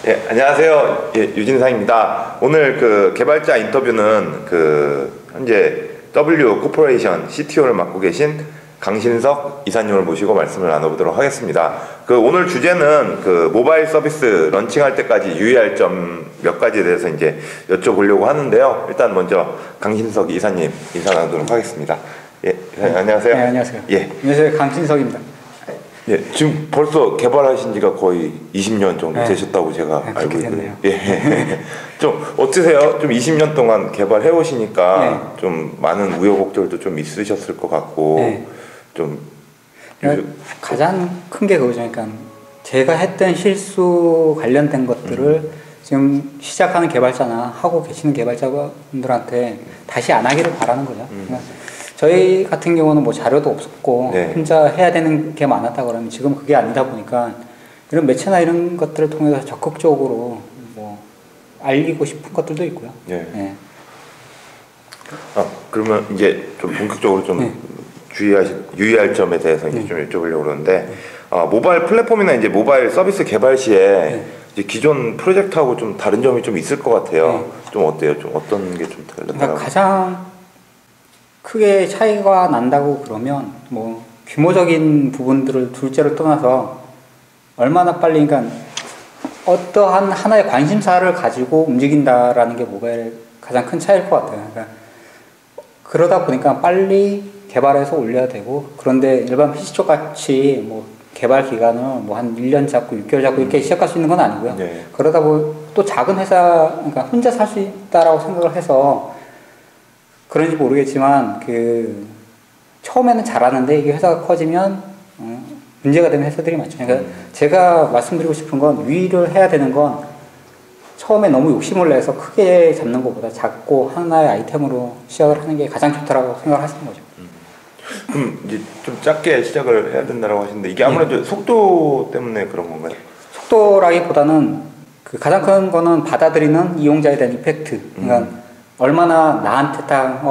예, 안녕하세요. 예, 유진상입니다. 오늘 그 개발자 인터뷰는 현재 W 코퍼레이션 CTO를 맡고 계신 강신석 이사님을 모시고 말씀을 나눠보도록 하겠습니다. 오늘 주제는 모바일 서비스 런칭할 때까지 유의할 점 몇 가지에 대해서 이제 여쭤보려고 하는데요. 일단 먼저 강신석 이사님 인사 나누도록 하겠습니다. 예, 안녕하세요. 네, 안녕하세요. 예. 안녕하세요. 강신석입니다. 예, 지금 벌써 개발하신 지가 거의 20년 정도 되셨다고 제가 알고 있거든요. 예. 좀 어떠세요? 좀 20년 동안 개발해 오시니까 좀 많은 우여곡절도 좀 있으셨을 것 같고 좀 가장 큰 게 그거죠. 그러니까 제가 했던 실수 관련된 것들을 지금 시작하는 개발자나 하고 계시는 개발자분들한테 다시 안 하기를 바라는 거죠. 그러니까 저희 같은 경우는 뭐 자료도 없었고 혼자 해야 되는 게 많았다 그러면 지금 그게 아니다 보니까 이런 매체나 이런 것들을 통해서 적극적으로 뭐 알리고 싶은 것들도 있고요. 그러면 이제 좀 본격적으로 좀 유의할 점에 대해서 이제 좀 여쭤보려고 그러는데 모바일 플랫폼이나 이제 모바일 서비스 개발 시에 이제 기존 프로젝트하고 좀 다른 점이 좀 있을 것 같아요. 좀 어때요? 좀 어떤 게 좀 다르다고? 그러니까 가장 크게 차이가 난다고 그러면 뭐 규모적인 부분들을 둘째로 떠나서 얼마나 빨리 그러니까 어떠한 하나의 관심사를 가지고 움직인다라는 게 모바일의 가장 큰 차이일 것 같아요. 그러니까 그러다 보니까 빨리 개발해서 올려야 되고 그런데 일반 PC 쪽 같이 뭐 개발 기간을 뭐 한 1년 잡고 6개월 잡고 이렇게 시작할 수 있는 건 아니고요. 그러다 보니 또 작은 회사 그러니까 혼자 살 수 있다라고 생각을 해서 그런지 모르겠지만 처음에는 잘하는데 이게 회사가 커지면 문제가 되는 회사들이 많죠. 그러니까 제가 말씀드리고 싶은 건 유의를 해야 되는 건 처음에 너무 욕심을 내서 크게 잡는 것보다 작고 하나의 아이템으로 시작을 하는 게 가장 좋다라고 생각을 하시는 거죠. 그럼 이제 좀 작게 시작을 해야 된다고 하시는데 이게 아무래도 속도 때문에 그런 건가요? 속도라기보다는 가장 큰 거는 받아들이는 이용자에 대한 이펙트. 그러니까 얼마나 나한테 딱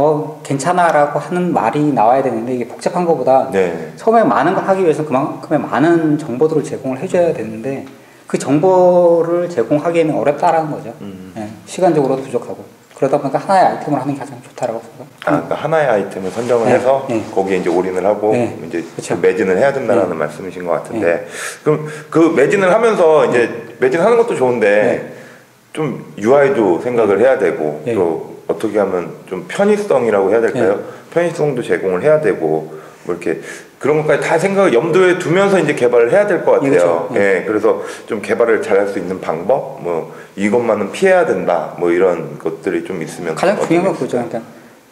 괜찮아라고 하는 말이 나와야 되는데 이게 복잡한 것보다 처음에 많은 걸 하기 위해서 그만큼의 많은 정보들을 제공을 해줘야 되는데 그 정보를 제공하기에는 어렵다라는 거죠. 시간적으로도 부족하고 그러다 보니까 하나의 아이템을 하는 게 가장 좋다라고 생각합니다. 그러니까 하나의 아이템을 선정을 해서 거기에 이제 올인을 하고 이제 매진을 해야 된다라는 말씀이신 것 같은데 그럼 매진을 하면서 이제 매진하는 것도 좋은데 좀 UI도 생각을 해야 되고 또 어떻게 하면 좀 편의성이라고 해야 될까요? 편의성도 제공을 해야 되고 뭐 이렇게 그런 것까지 다 생각을 염두에 두면서 이제 개발을 해야 될 것 같아요. 그래서 좀 개발을 잘할 수 있는 방법, 뭐 이것만은 피해야 된다, 뭐 이런 것들이 좀 있으면 가장 중요한 건 그거죠. 그러니까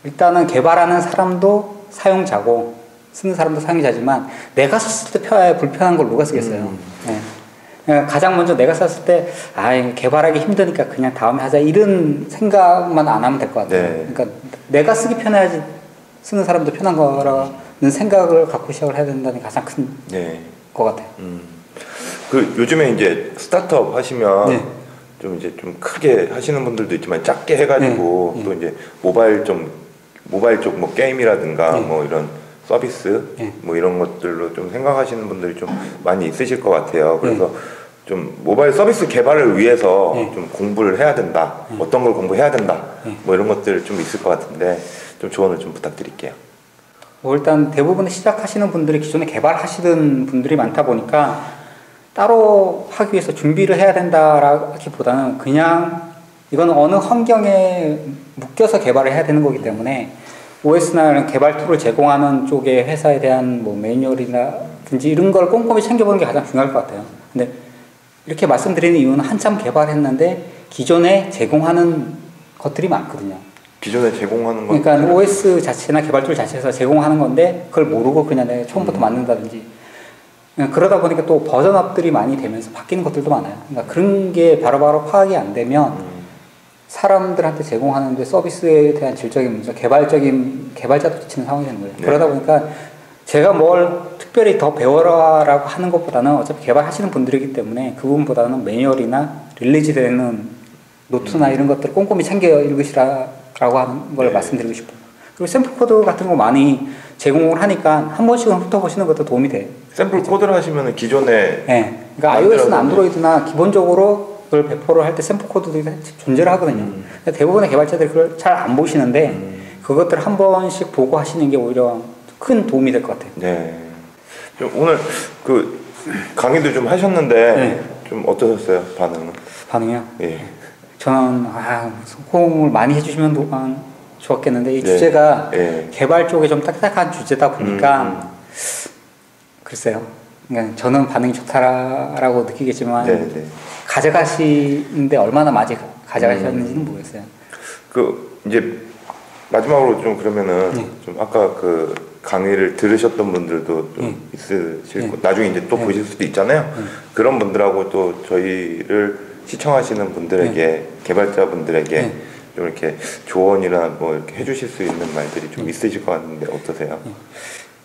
일단은 개발하는 사람도 사용자고 쓰는 사람도 사용자지만 내가 썼을 때 불편한 걸 누가 쓰겠어요. 가장 먼저 내가 썼을 때 개발하기 힘드니까 그냥 다음에 하자 이런 생각만 안 하면 될 것 같아요. 그러니까 내가 쓰기 편해야지 쓰는 사람도 편한 거라는 생각을 갖고 시작을 해야 된다는 게 가장 큰 것 같아요. 요즘에 이제 스타트업 하시면 좀 크게 하시는 분들도 있지만 작게 해가지고 또 이제 모바일 쪽 뭐 게임이라든가 뭐 이런 서비스 뭐 이런 것들로 좀 생각하시는 분들이 좀 많이 있으실 것 같아요. 그래서 좀 모바일 서비스 개발을 위해서 좀 공부를 해야 된다. 어떤 걸 공부해야 된다. 뭐 이런 것들 좀 있을 것 같은데 좀 조언을 좀 부탁드릴게요. 일단 대부분 시작하시는 분들이 기존에 개발하시던 분들이 많다 보니까 따로 하기 위해서 준비를 해야 된다라기보다는 그냥 이건 어느 환경에 묶여서 개발을 해야 되는 거기 때문에 OS나 개발 툴을 제공하는 쪽의 회사에 대한 뭐 매뉴얼이라든지 이런 걸 꼼꼼히 챙겨보는 게 가장 중요할 것 같아요. 근데 이렇게 말씀드리는 이유는 한참 개발했는데 기존에 제공하는 것들이 많거든요. 기존에 제공하는 것 그러니까 OS 자체나 개발 툴 자체에서 제공하는 건데 그걸 모르고 그냥 내가 처음부터 만든다든지 그러다 보니까 또 버전업들이 많이 되면서 바뀌는 것들도 많아요. 그러니까 그런 게 바로바로 파악이 안 되면 사람들한테 제공하는데 서비스에 대한 질적인 문제, 개발자도 지치는 상황이 되는 거예요. 그러다 보니까 제가 뭘 특별히 더 배워라라고 하는 것보다는 어차피 개발하시는 분들이기 때문에 그 부분보다는 매뉴얼이나 릴리즈되는 노트나 이런 것들을 꼼꼼히 챙겨 읽으시라고 하는 걸 말씀드리고 싶어요. 그리고 샘플 코드 같은 거 많이 제공을 하니까 한 번씩은 훑어보시는 것도 도움이 돼요. 샘플 코드를 하시면 기존에 그러니까 iOS나 안드로이드나 기본적으로 걸 배포를 할 때 샘플 코드들이 존재를 하거든요. 근데 대부분의 개발자들이 그걸 잘 안 보시는데 그것들 한 번씩 보고 하시는 게 오히려 큰 도움이 될 것 같아요. 네. 오늘 그 강의도 좀 하셨는데 네. 좀 어떠셨어요? 반응이요? 예. 저는 호응을 많이 해주시면 좋았겠는데 이 네. 주제가 네. 개발 쪽에 좀 딱딱한 주제다 보니까 글쎄요. 그러니까 저는 반응이 좋다라고 느끼겠지만 네, 네. 가져가시는데 얼마나 많이 가져가셨는지는 모르겠어요. 그 이제 마지막으로 좀 그러면은 네. 좀 아까 그 강의를 들으셨던 분들도 좀 있으실 거 나중에 이제 또 보실 수도 있잖아요. 그런 분들하고 또 저희를 시청하시는 분들에게 개발자분들에게 좀 이렇게 조언이나 뭐 이렇게 해주실 수 있는 말들이 좀 있으실 것 같은데 어떠세요?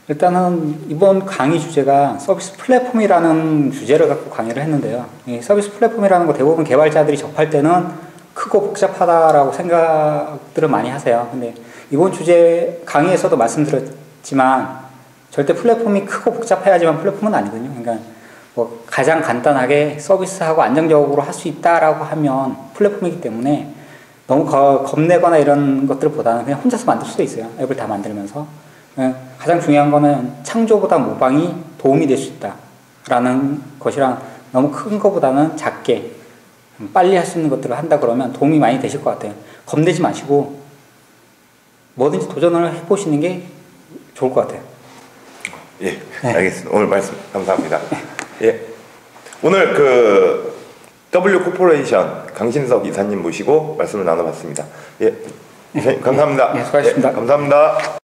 일단은 이번 강의 주제가 서비스 플랫폼이라는 주제를 갖고 강의를 했는데요. 이 서비스 플랫폼이라는 거 대부분 개발자들이 접할 때는 크고 복잡하다라고 생각들을 많이 하세요. 근데 이번 주제 강의에서도 말씀드렸지만 절대 플랫폼이 크고 복잡해야지만 플랫폼은 아니거든요. 그러니까 뭐 가장 간단하게 서비스하고 안정적으로 할 수 있다라고 하면 플랫폼이기 때문에 너무 겁내거나 이런 것들보다는 그냥 혼자서 만들 수도 있어요. 앱을 다 만들면서. 가장 중요한 거는 창조보다 모방이 도움이 될 수 있다라는 것이랑 너무 큰 것보다는 작게 빨리 할 수 있는 것들을 한다 그러면 도움이 많이 되실 것 같아요. 겁내지 마시고 뭐든지 도전을 해보시는 게 좋을 것 같아요. 예, 알겠습니다. 오늘 말씀 감사합니다. 예, 오늘 그 W 코퍼레이션 강신석 이사님 모시고 말씀을 나눠봤습니다. 예, 이사님 감사합니다. 예, 수고하셨습니다. 예, 감사합니다.